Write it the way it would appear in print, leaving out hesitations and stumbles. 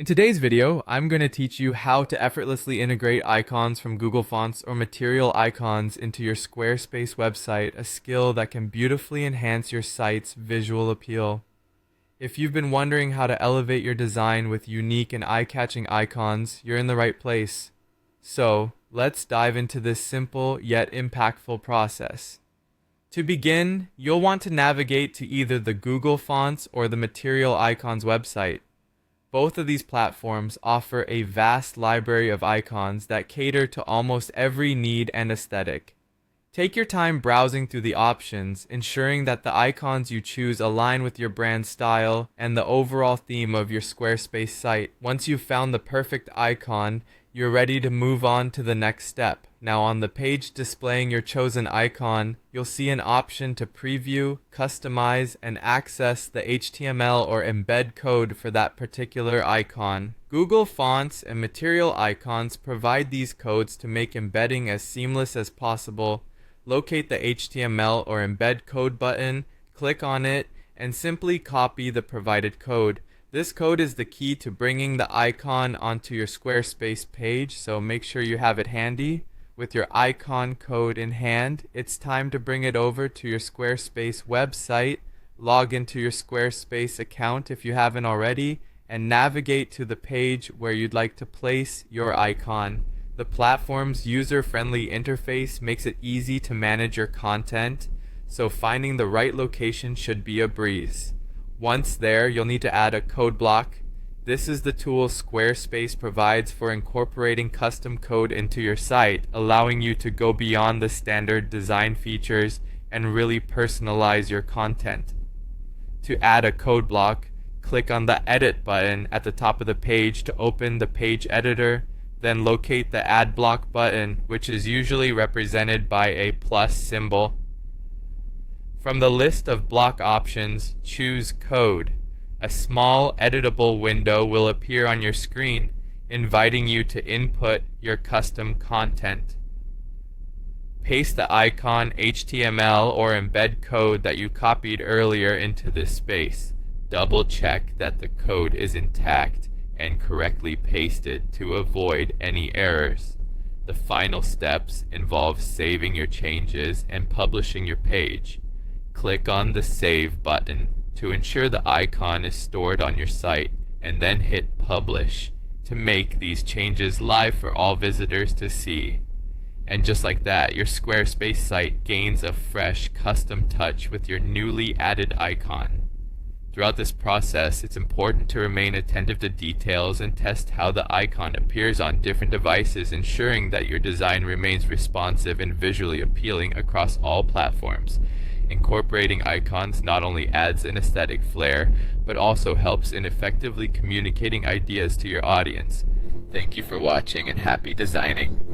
In today's video, I'm going to teach you how to effortlessly integrate icons from Google Fonts or material icons into your Squarespace website, a skill that can beautifully enhance your site's visual appeal. If you've been wondering how to elevate your design with unique and eye-catching icons, you're in the right place. So, let's dive into this simple yet impactful process. To begin, you'll want to navigate to either the Google Fonts or the Material Icons website. Both of these platforms offer a vast library of icons that cater to almost every need and aesthetic. Take your time browsing through the options, ensuring that the icons you choose align with your brand style and the overall theme of your Squarespace site. Once you've found the perfect icon, you're ready to move on to the next step. Now on the page displaying your chosen icon, you'll see an option to preview, customize, and access the HTML or embed code for that particular icon. Google Fonts and Material Icons provide these codes to make embedding as seamless as possible. Locate the HTML or embed code button, click on it, and simply copy the provided code. This code is the key to bringing the icon onto your Squarespace page, so make sure you have it handy. With your icon code in hand, it's time to bring it over to your Squarespace website, log into your Squarespace account if you haven't already, and navigate to the page where you'd like to place your icon. The platform's user-friendly interface makes it easy to manage your content, so finding the right location should be a breeze. Once there, you'll need to add a code block. This is the tool Squarespace provides for incorporating custom code into your site, allowing you to go beyond the standard design features and really personalize your content. To add a code block, click on the Edit button at the top of the page to open the page editor, then locate the Add Block button, which is usually represented by a plus symbol. From the list of block options, choose Code. A small editable window will appear on your screen, inviting you to input your custom content. Paste the icon, HTML, or embed code that you copied earlier into this space. Double check that the code is intact and correctly pasted to avoid any errors. The final steps involve saving your changes and publishing your page. Click on the Save button to ensure the icon is stored on your site, and then hit Publish to make these changes live for all visitors to see. And just like that, your Squarespace site gains a fresh, custom touch with your newly added icon. Throughout this process, it's important to remain attentive to details and test how the icon appears on different devices, ensuring that your design remains responsive and visually appealing across all platforms. Incorporating icons not only adds an aesthetic flair, but also helps in effectively communicating ideas to your audience. Thank you for watching and happy designing.